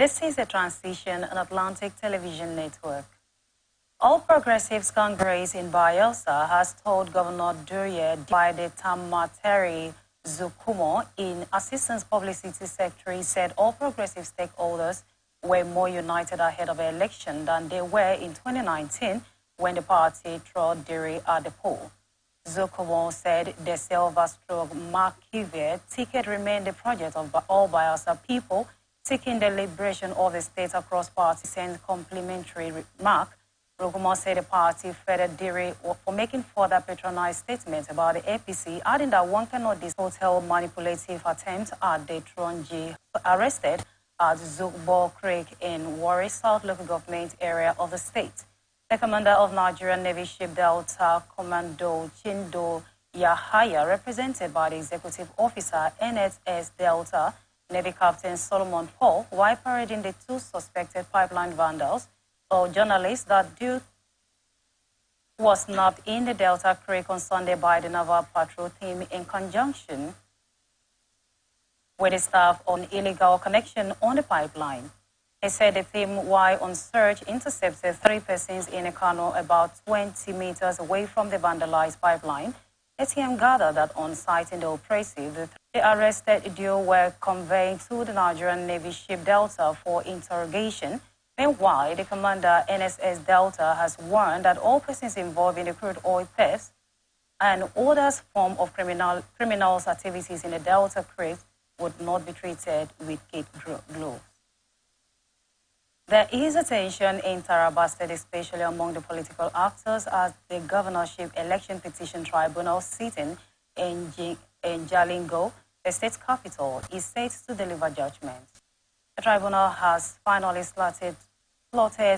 This is a transition on Atlantic Television Network. All Progressives Congress in Bayelsa has told Governor Duryea divided Tamateri Zukumo in Assistant Publicity Secretary said all progressive stakeholders were more united ahead of the election than they were in 2019 when the party trod Diri at the poll. Zukumo said the Silva-Markive ticket remained the project of all Bayelsa people seeking the liberation of the state across parties and complimentary remark. Zukumo said the party furthered Diri for making further patronized statements about the APC, adding that one cannot hotel manipulative attempt at the Tronji arrested at Zugbo Creek in Warri South local government area of the state. The commander of Nigerian Navy Ship Delta, Commando Chindo Yahaya, represented by the executive officer NSS Delta, Navy Captain Solomon Paul, while parading the two suspected pipeline vandals, told journalists that dude was nabbed in the Delta Creek on Sunday by the Naval Patrol team in conjunction with the staff on illegal connection on the pipeline. They said the team, while on search, intercepted 3 persons in a canoe about 20 meters away from the vandalized pipeline. The team gathered that on sighting the oppressive, the arrested duo were conveyed to the Nigerian Navy ship Delta for interrogation. Meanwhile, the commander NSS Delta has warned that all persons involved in the crude oil theft and other forms of criminal activities in the Delta Creek would not be treated with kid gloves. There is a tension in Taraba State, especially among the political actors, as the governorship election petition tribunal sitting in Jalingo, the state's capital, is set to deliver judgment. The tribunal has finally slotted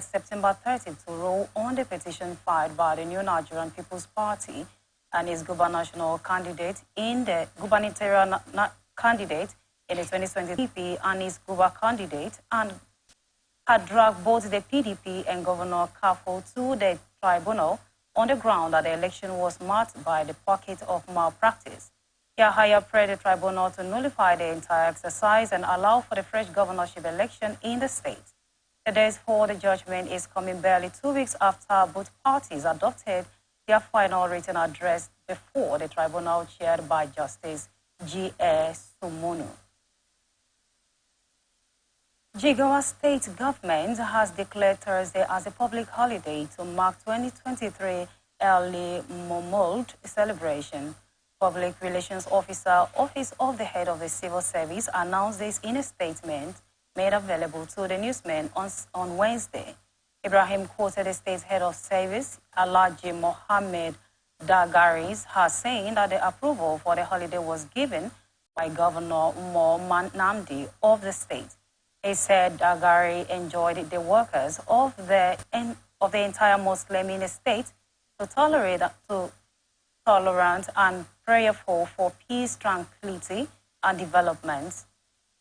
September 30 to rule on the petition filed by the New Nigerian People's Party and its gubernatorial candidate in the 2020 PDP and its gubernatorial candidate, and had dragged both the PDP and Governor Kafo to the tribunal on the ground that the election was marked by the pocket of malpractice. Yahaya prayed the tribunal to nullify the entire exercise and allow for the fresh governorship election in the state. The days for the judgment is coming barely 2 weeks after both parties adopted their final written address before the tribunal chaired by Justice G.S. Sumunu. Jigawa State Government has declared Thursday as a public holiday to mark 2023 early Momold celebration. Public Relations Officer, Office of the Head of the Civil Service, announced this in a statement made available to the newsmen on Wednesday. Ibrahim quoted the state's head of service, Alhaji Mohammed Dagaris, as saying that the approval for the holiday was given by Governor Umar Namdi of the state. He said Dagari enjoyed the workers of the entire Muslim in the state to tolerant and prayerful for peace, tranquility, and development.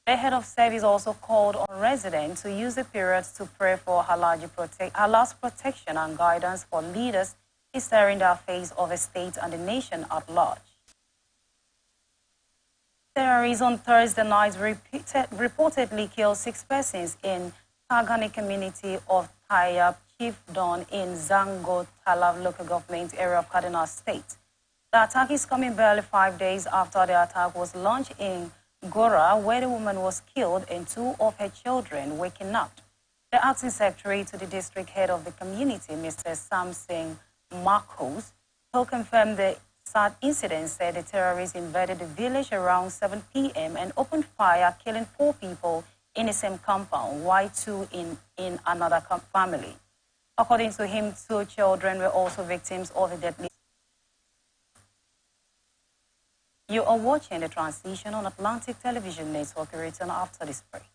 The head of service also called on residents to use the period to pray for Allah's protection and guidance for leaders steering the affairs of the state and the nation at large. Terrorists on Thursday night reportedly killed 6 persons in Tagani community of Tayab Chief Don in Zango Talab local government area of Kaduna State. The attack is coming barely 5 days after the attack was launched in Gora, where the woman was killed and 2 of her children were kidnapped. The acting secretary to the district head of the community, Mr. Samson Marcos, who confirmed the sad incident, said the terrorists invaded the village around 7 p.m. and opened fire, killing 4 people in the same compound, while 2 in another family. According to him, 2 children were also victims of the deadly. You are watching the transition on Atlantic Television Network. We return after this break.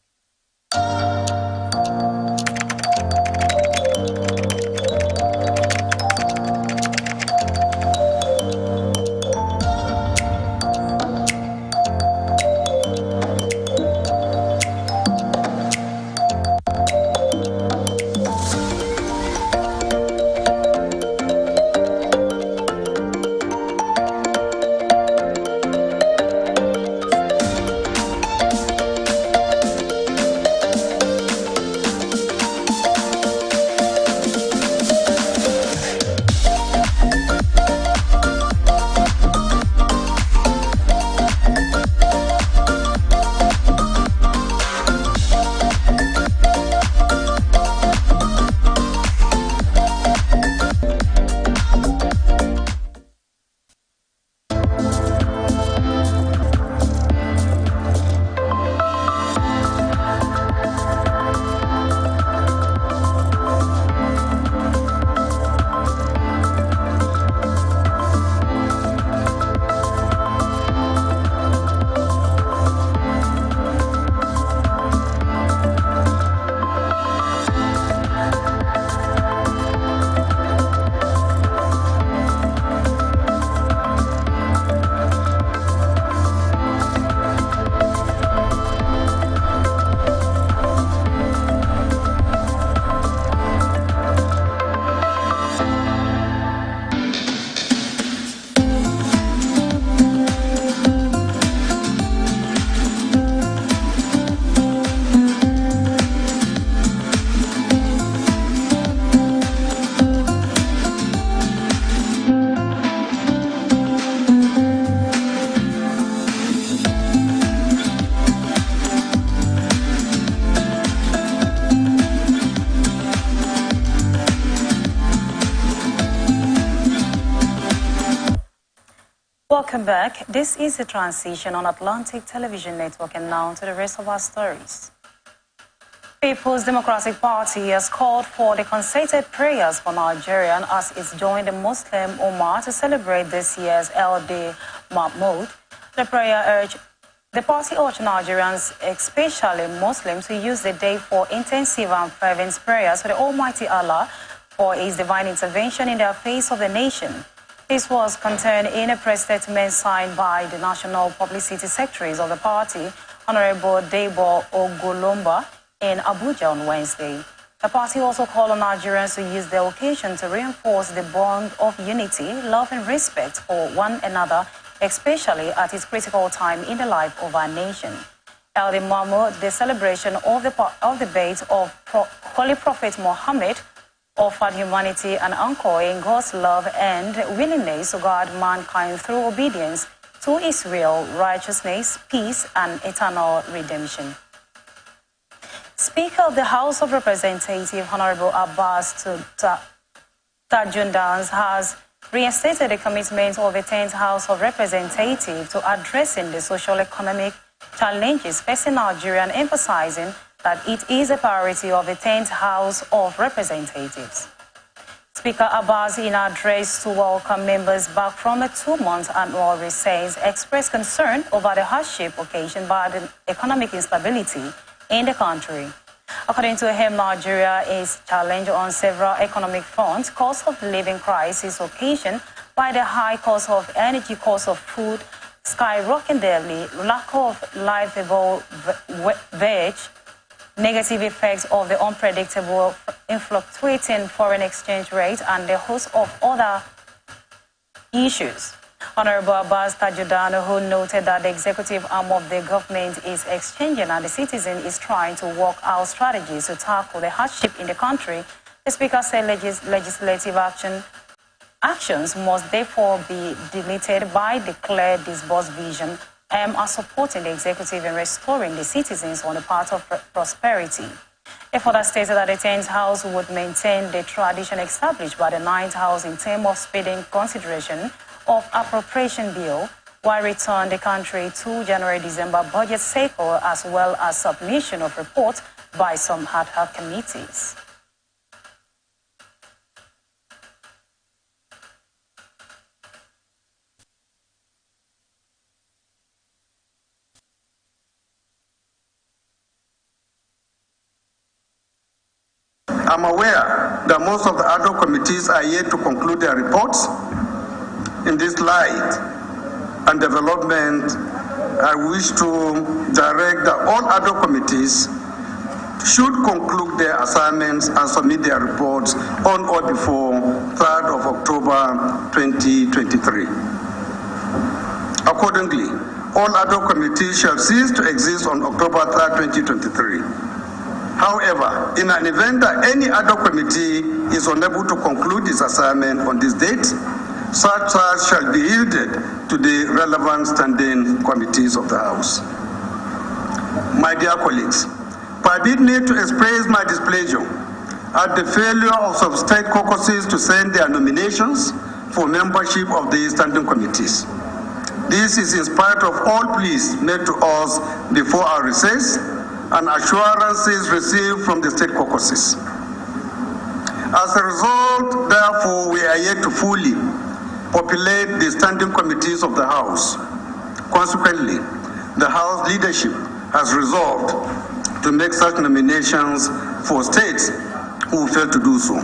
Welcome back. This is the transition on Atlantic Television Network, and now to the rest of our stories. People's Democratic Party has called for the concerted prayers for Nigeria as it's joined the Muslim Ummah to celebrate this year's El-Day Mahmoud. The party urged Nigerians, especially Muslims, to use the day for intensive and fervent prayers for the Almighty Allah for His divine intervention in the affairs of the nation. This was contained in a press statement signed by the National Publicity Secretaries of the party, Honorable Debo Ogulomba, in Abuja on Wednesday. The party also called on Nigerians to use the occasion to reinforce the bond of unity, love and respect for one another, especially at this critical time in the life of our nation. El-Day Mahmoud, the celebration of the birth of Holy Prophet Muhammad, offered humanity an anchor in God's love and willingness to guide mankind through obedience to His will, righteousness, peace, and eternal redemption. Speaker of the House of Representatives, Honorable Abbas Tajundan, has reinstated the commitment of the 10th House of Representatives to addressing the social-economic challenges facing Nigeria, and emphasizing that it is a priority of the 10th House of Representatives. Speaker Abbas, in an address to welcome members back from a 2-month annual recess, expressed concern over the hardship occasioned by the economic instability in the country. According to him, Nigeria is challenged on several economic fronts: cost of living crisis occasioned by the high cost of energy, cost of food skyrocketing daily, lack of livable wage, negative effects of the unpredictable and fluctuating foreign exchange rate, and a host of other issues. Honorable Abbas Tajudan, who noted that the executive arm of the government is exchanging and the citizen is trying to work out strategies to tackle the hardship in the country, the Speaker said legislative actions must therefore be deleted by the clear disbursed vision as supporting the executive in restoring the citizens on the path of prosperity. It further stated that the 10th House would maintain the tradition established by the 9th House in terms of speeding consideration of appropriation bill, while return the country to January-December budget cycle, as well as submission of reports by some ad hoc committees. I'm aware that most of the ad hoc committees are yet to conclude their reports. In this light and development, I wish to direct that all ad hoc committees should conclude their assignments and submit their reports on or before 3rd of October 2023. Accordingly, all ad hoc committees shall cease to exist on October 3rd, 2023. However, in an event that any ad hoc committee is unable to conclude its assignment on this date, such tasks shall be yielded to the relevant standing committees of the House. My dear colleagues, permit me to express my displeasure at the failure of some state caucuses to send their nominations for membership of the standing committees. This is in spite of all pleas made to us before our recess and assurances received from the state caucuses. As a result, therefore, we are yet to fully populate the standing committees of the House. Consequently, the House leadership has resolved to make such nominations for states who fail to do so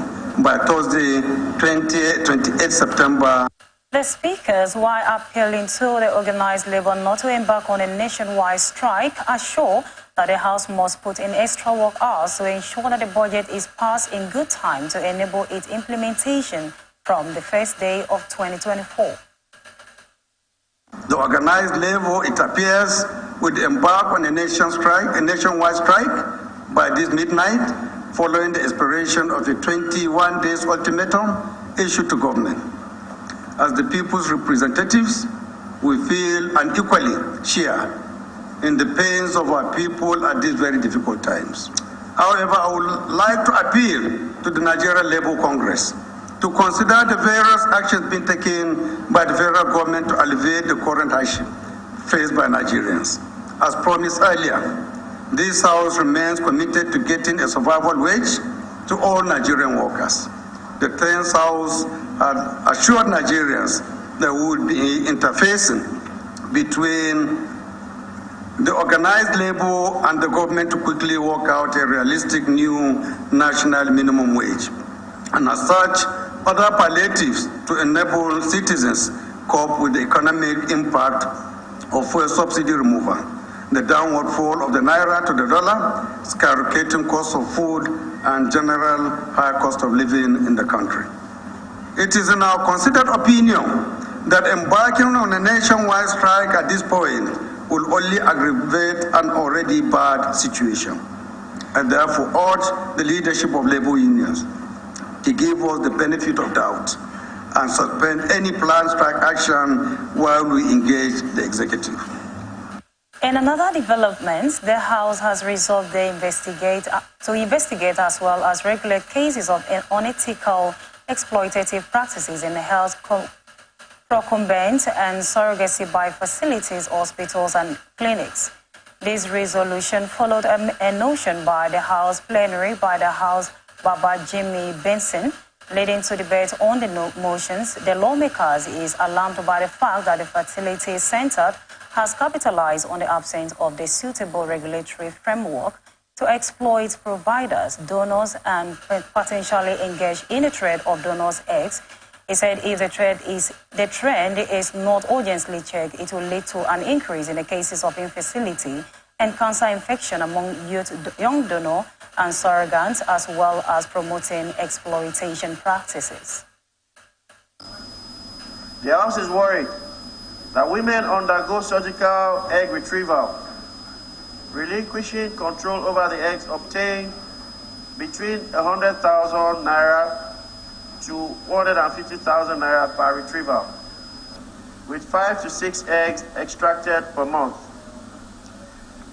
by Thursday, 28 September. The speakers, while appealing to the organized labor not to embark on a nationwide strike, assure that the House must put in extra work hours to ensure that the budget is passed in good time to enable its implementation from the first day of 2024. The organized labor, it appears, would embark on a nationwide strike by this midnight, following the expiration of a 21 days ultimatum issued to government. As the people's representatives, we feel and equally share in the pains of our people at these very difficult times. However, I would like to appeal to the Nigeria Labour Congress to consider the various actions being taken by the federal government to alleviate the current hardship faced by Nigerians. As promised earlier, this House remains committed to getting a survival wage to all Nigerian workers. The 10th House had assured Nigerians that we would be interfacing between the organized labor and the government to quickly work out a realistic new national minimum wage. And as such, other palliatives to enable citizens cope with the economic impact of fuel subsidy removal, the downward fall of the naira to the dollar, skyrocketing cost of food, and general high cost of living in the country. It is in our considered opinion that embarking on a nationwide strike at this point will only aggravate an already bad situation, and therefore urge the leadership of labor unions to give us the benefit of doubt and suspend any planned strike action while we engage the executive. In another development, the House has resolved to investigate as well as regulate cases of unethical exploitative practices in the health procurement and surrogacy by facilities, hospitals and clinics. This resolution followed a motion by the House plenary by the House Baba Jimmy Benson. Leading to debate on the motions, the lawmakers is alarmed by the fact that the fertility center has capitalized on the absence of the suitable regulatory framework to exploit providers, donors, and potentially engage in the trade of donors' eggs. He said if the trend is not urgently checked, it will lead to an increase in the cases of infertility and cancer infection among young donor and surrogates, as well as promoting exploitation practices. The House is worried that women undergo surgical egg retrieval, relinquishing control over the eggs obtained between 100,000 naira to 150,000 naira per retrieval, with 5 to 6 eggs extracted per month.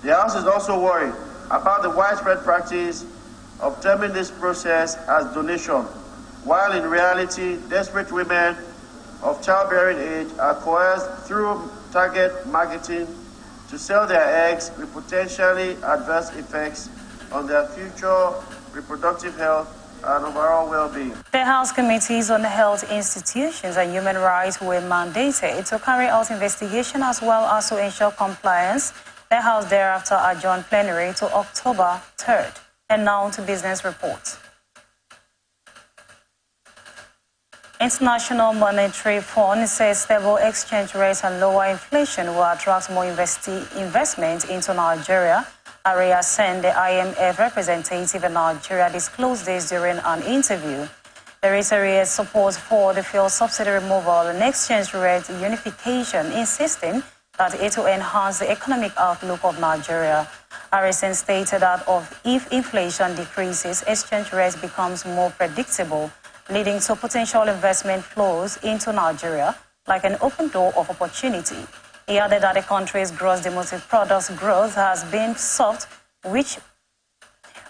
The House is also worried about the widespread practice of terming this process as donation, while in reality, desperate women of childbearing age are coerced through target marketing to sell their eggs with potentially adverse effects on their future reproductive health and overall well-being. The House Committees on Health Institutions and Human Rights were mandated to carry out investigation as well as to ensure compliance. The House thereafter adjourned plenary to October 3rd. And now to business reports. International Monetary Fund says stable exchange rates and lower inflation will attract more investment into Nigeria. Aria Sen, the IMF representative in Nigeria, disclosed this during an interview. There is a real support for the fuel subsidy removal and exchange rate unification, insisting that it will enhance the economic outlook of Nigeria. Harrison stated that if inflation decreases, exchange rates becomes more predictable, leading to potential investment flows into Nigeria, like an open door of opportunity. He added that the country's gross domestic products growth has been soft, which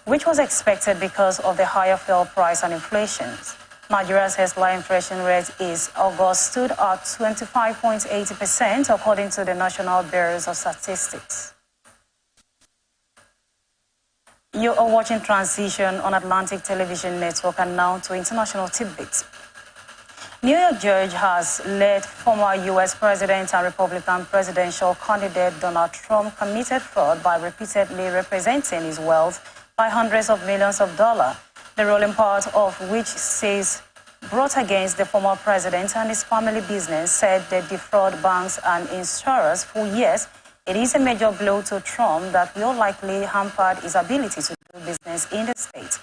was expected because of the higher fuel price and inflation. Nigeria's headline inflation rate is August stood at 25.80%, according to the National Bureau of Statistics. You are watching Transition on Atlantic Television Network, and now to international tidbits. New York judge has let former U.S. President and Republican presidential candidate Donald Trump committed fraud by repeatedly representing his wealth by hundreds of millions of dollars, the ruling part of which says brought against the former president and his family business said they defraud banks and insurers for years. It is a major blow to Trump that will likely hamper his ability to do business in the state.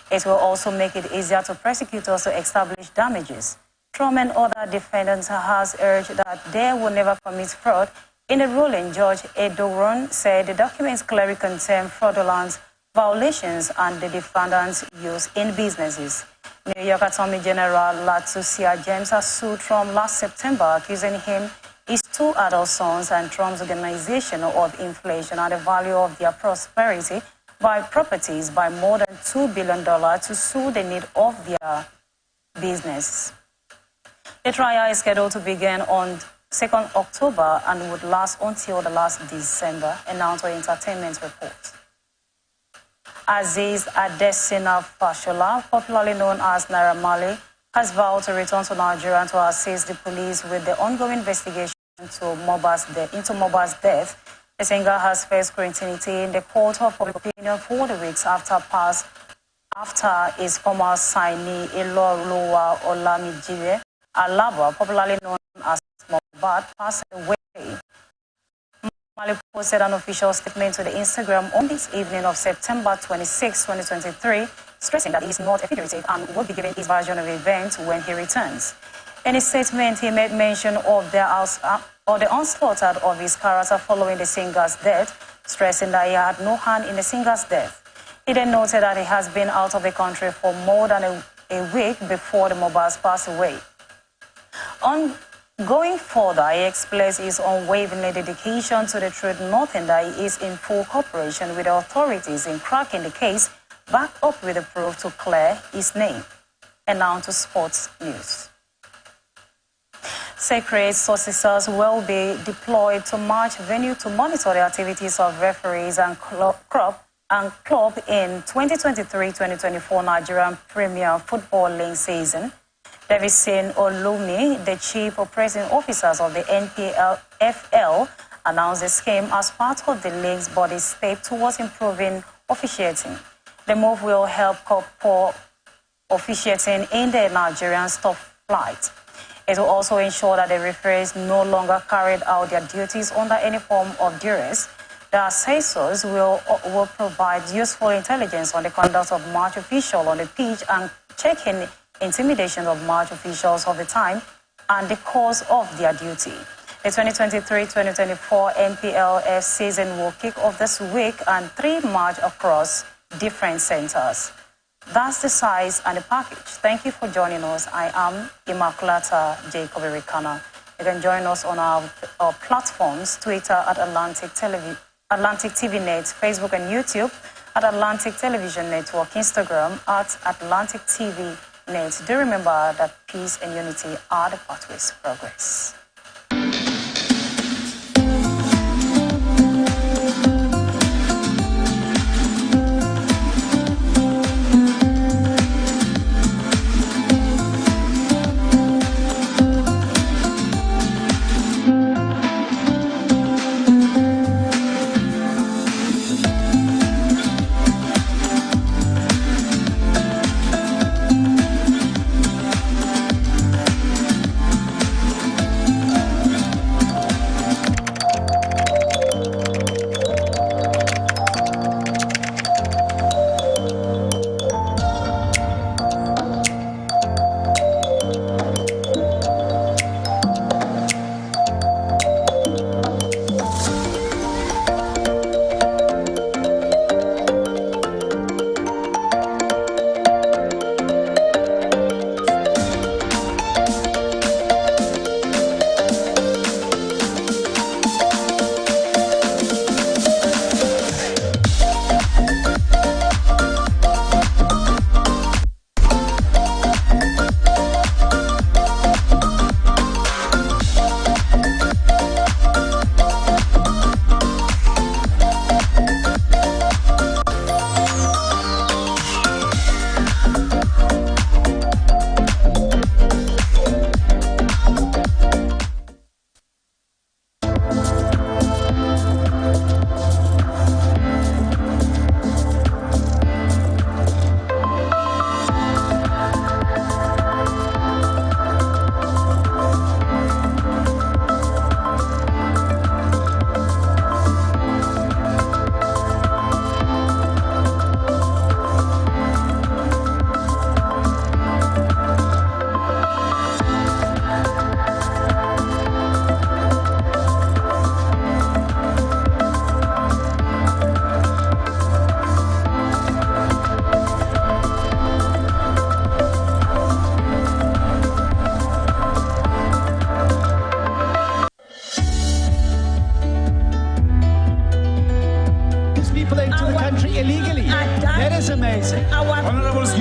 It will also make it easier to prosecutors to establish damages. Trump and other defendants has urged that they will never commit fraud. In the ruling, Judge Edoron said the documents clearly contain fraudulent violations and the defendants' use in businesses. New York Attorney General Letitia James has sued Trump last September, accusing him, his 2 adult sons, and Trump's organization of inflation and the value of their prosperity by properties by more than $2 billion to sue the need of their business. The trial is scheduled to begin on 2nd October and would last until the last December, announced on Entertainment Report. Aziz Adesina Fashola, popularly known as Naira Marley, has vowed to return to Nigeria to assist the police with the ongoing investigation into Mohbad's death. The singer has faced scrutiny in the court of public opinion 40 weeks after his former signee Iloluwa Olamide Alaba, popularly known as Mohbad, passed away. Marley posted an official statement to the Instagram on this evening of September 26, 2023, stressing that he is not a fugitive and will be given his version of events when he returns. In his statement, he made mention of the onslaught of his character following the singer's death, stressing that he had no hand in the singer's death. He then noted that he has been out of the country for more than a week before the Mohbad passed away. Going further, he expressed his unwavering dedication to the truth, noting that he is in full cooperation with the authorities in cracking the case, backed up with the proof to clear his name. And now to sports news. Secret officers will be deployed to March venue to monitor the activities of referees and club in 2023-2024 Nigerian Premier Football League season. Davidson Olumi, the chief operating officers of the NPFL, announced the scheme as part of the league's body step towards improving officiating. The move will help poor officiating in the Nigerian top flight. It will also ensure that the referees no longer carried out their duties under any form of duress. The assessors will provide useful intelligence on the conduct of match officials on the pitch and check in intimidation of match officials of the time and the course of their duty. The 2023-2024 NPLF season will kick off this week and 3 match across different centers. That's the size and the package. Thank you for joining us. I am Immaculata Jacob Ericana. You can join us on our platforms, Twitter at Atlantic TV Net, Facebook and YouTube at Atlantic Television Network, Instagram at Atlantic TV Net. Do remember that peace and unity are the pathways to progress. Illegally. That is amazing. Honorables,